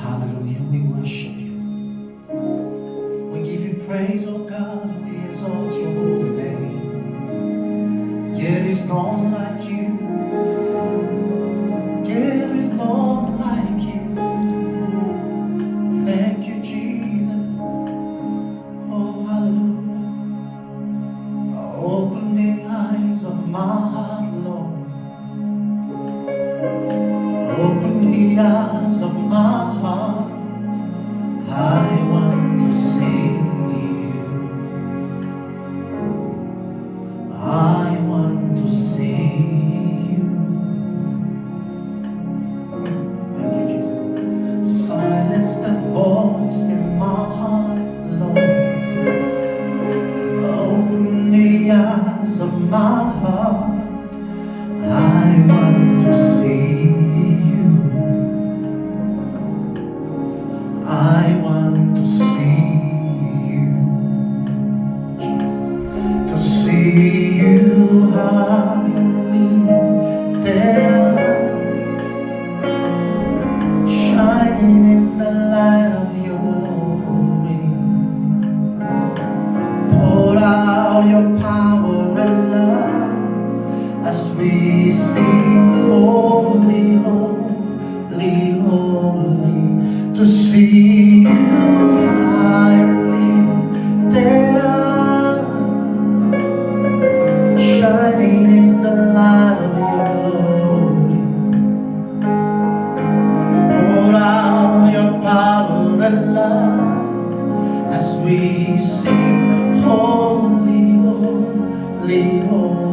Hallelujah, we worship you. We give you praise, oh God, we exalt your holy name. There is none like you. There is none like you. Thank you, Jesus. Oh, hallelujah. Open the eyes of my heart, Lord. Open the eyes of my heart. I want to see you. I want to see you. Thank you, Jesus. Silence the voice in my heart, Lord. Open the eyes of my heart. I want to see you. I want to see you, Jesus. To see you high lifted up, shining in the light of your glory. Pour out your power and love as we sing, holy, holy, holy. To see you high lifted up, shining in the light of your glory. Pour out your power and love as we sing, holy, holy, holy.